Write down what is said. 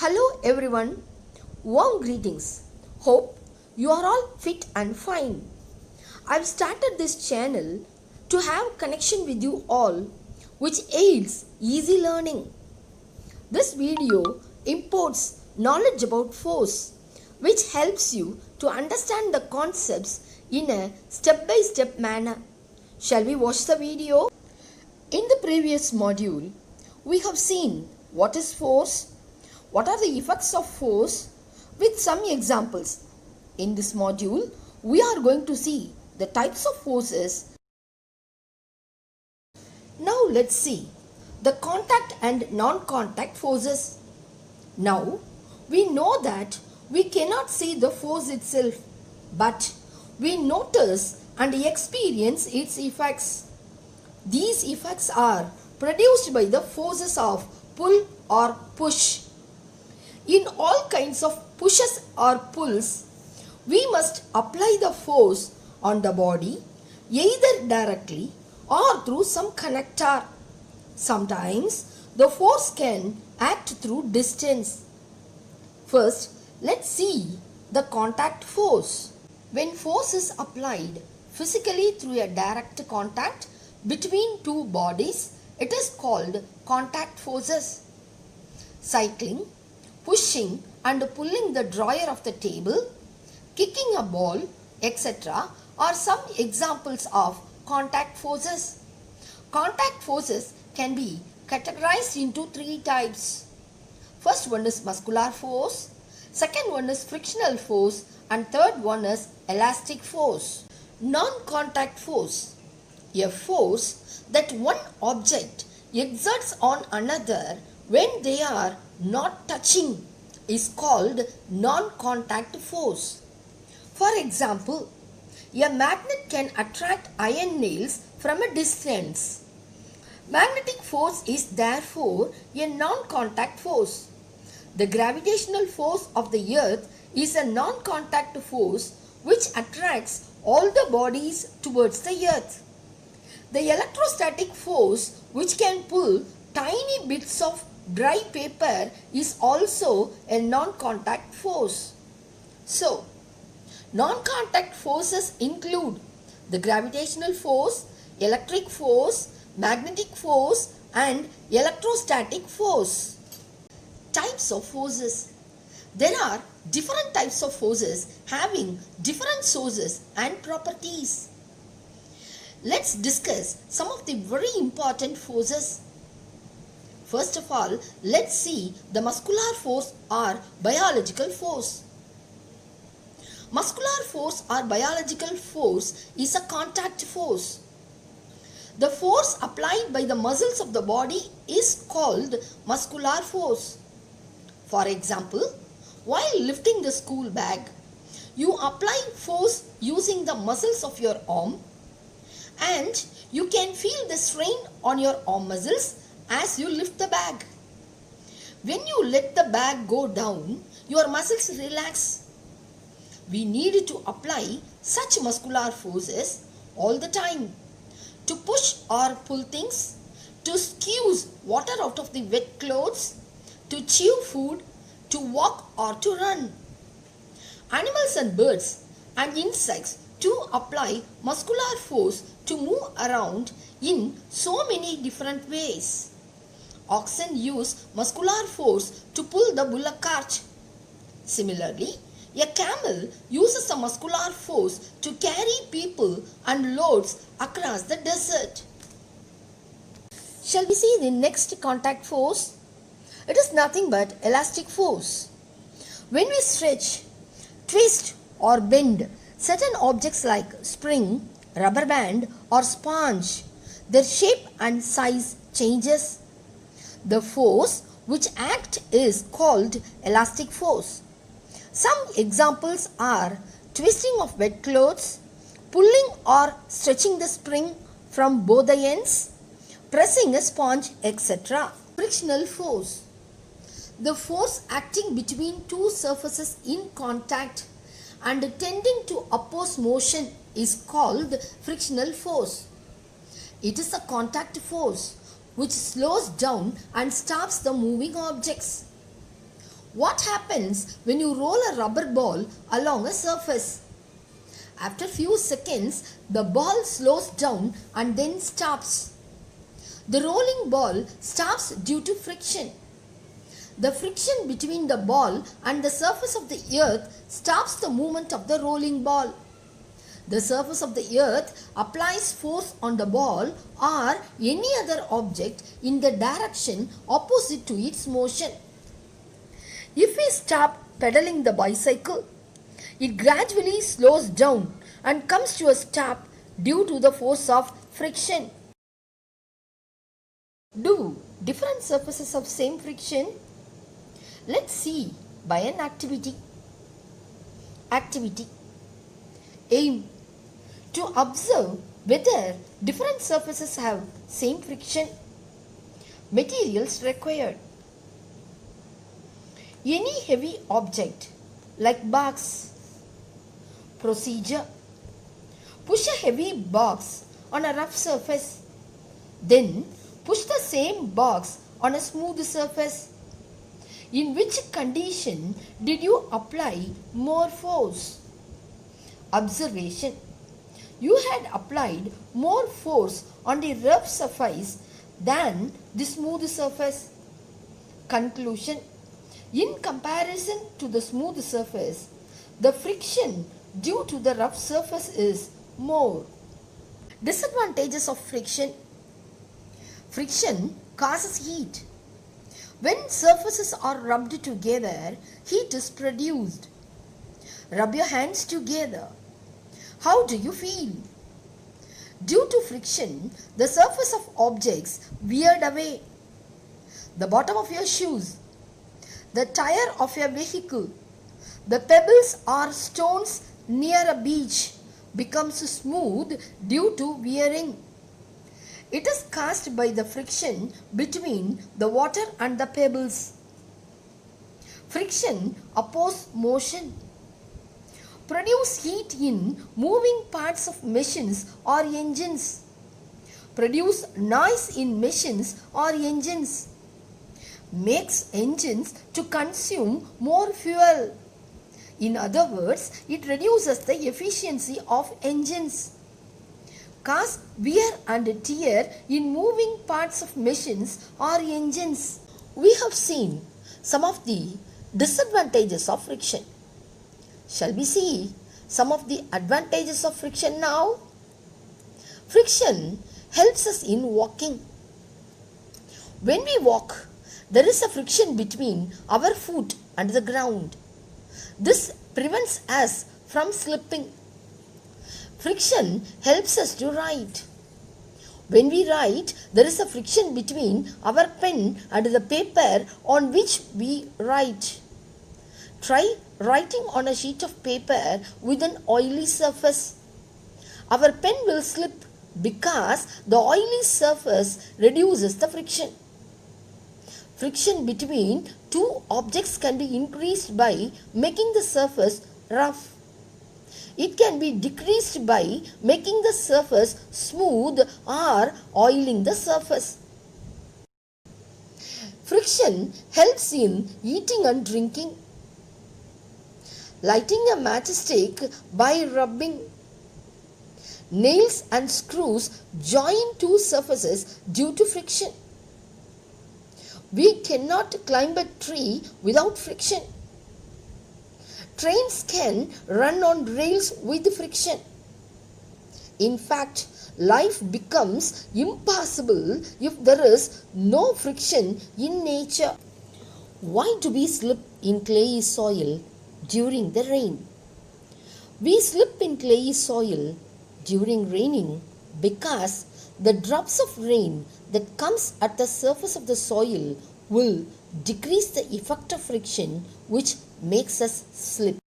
Hello everyone, warm greetings. Hope you are all fit and fine. I've started this channel to have connection with you all, which aids easy learning. This video imports knowledge about force, which helps you to understand the concepts in a step-by-step manner. Shall we watch the video? In the previous module, we have seen what is force, what are the effects of force with some examples. In this module, we are going to see the types of forces. Now let's see the contact and non-contact forces. Now we know that we cannot see the force itself, but we notice and experience its effects. These effects are produced by the forces of pull or push. In all kinds of pushes or pulls, we must apply the force on the body either directly or through some connector. Sometimes the force can act through distance. First, let's see the contact force. When force is applied physically through a direct contact between two bodies, it is called contact forces. Cycling, pushing and pulling the drawer of the table, kicking a ball, etc. are some examples of contact forces. Contact forces can be categorized into three types. First one is muscular force, second one is frictional force, and third one is elastic force. Non-contact force, a force that one object exerts on another when they are not touching, is called non-contact force. For example, a magnet can attract iron nails from a distance. Magnetic force is therefore a non-contact force. The gravitational force of the earth is a non-contact force which attracts all the bodies towards the earth. The electrostatic force, which can pull tiny bits of dry paper, is also a non-contact force. So, non-contact forces include the gravitational force, electric force, magnetic force, and electrostatic force. Types of forces. There are different types of forces having different sources and properties. Let's discuss some of the very important forces. First of all, let's see the muscular force or biological force. Muscular force or biological force is a contact force. The force applied by the muscles of the body is called muscular force. For example, while lifting the school bag, you apply force using the muscles of your arm, and you can feel the strain on your arm muscles as you lift the bag. When you let the bag go down, your muscles relax. We need to apply such muscular forces all the time to push or pull things, to squeeze water out of the wet clothes, to chew food, to walk or to run. Animals and birds and insects to apply muscular force to move around in so many different ways. Oxen use muscular force to pull the bullock cart. Similarly, a camel uses a muscular force to carry people and loads across the desert. Shall we see the next contact force? It is nothing but elastic force. When we stretch, twist or bend certain objects like spring, rubber band or sponge, their shape and size changes. The force which acts is called elastic force. Some examples are twisting of wet clothes, pulling or stretching the spring from both the ends, pressing a sponge, etc. Frictional force. The force acting between two surfaces in contact and tending to oppose motion is called frictional force. It is a contact force which slows down and stops the moving objects. What happens when you roll a rubber ball along a surface? After few seconds, the ball slows down and then stops. The rolling ball stops due to friction. The friction between the ball and the surface of the earth stops the movement of the rolling ball. The surface of the earth applies force on the ball or any other object in the direction opposite to its motion. If we stop pedaling the bicycle, it gradually slows down and comes to a stop due to the force of friction. Do different surfaces have same friction? Let's see by an activity. Activity. Aim. To observe whether different surfaces have same friction. Materials required. Any heavy object like box. Procedure. Push a heavy box on a rough surface. Then push the same box on a smooth surface. In which condition did you apply more force? Observation. You had applied more force on the rough surface than the smooth surface. Conclusion. In comparison to the smooth surface, the friction due to the rough surface is more. Disadvantages of friction. Friction causes heat. When surfaces are rubbed together, heat is produced. Rub your hands together. How do you feel? Due to friction, the surface of objects weared away. The bottom of your shoes, the tire of your vehicle, the pebbles or stones near a beach becomes smooth due to wearing. It is caused by the friction between the water and the pebbles. Friction opposes motion. Produce heat in moving parts of machines or engines. Produce noise in machines or engines. Makes engines to consume more fuel. In other words, it reduces the efficiency of engines. Cause wear and tear in moving parts of machines or engines. We have seen some of the disadvantages of friction. Shall we see some of the advantages of friction now? Friction helps us in walking. When we walk, there is a friction between our foot and the ground. This prevents us from slipping. Friction helps us to write. When we write, there is a friction between our pen and the paper on which we write. Try writing on a sheet of paper with an oily surface. Our pen will slip because the oily surface reduces the friction. Friction between two objects can be increased by making the surface rough. It can be decreased by making the surface smooth or oiling the surface. Friction helps in eating and drinking. Lighting a matchstick by rubbing. Nails and screws join two surfaces due to friction. We cannot climb a tree without friction. Trains can run on rails with friction. In fact, life becomes impossible if there is no friction in nature. Why do we slip in clayey soil during the rain? We slip in clayey soil during raining because the drops of rain that comes at the surface of the soil will decrease the effect of friction, which makes us slip.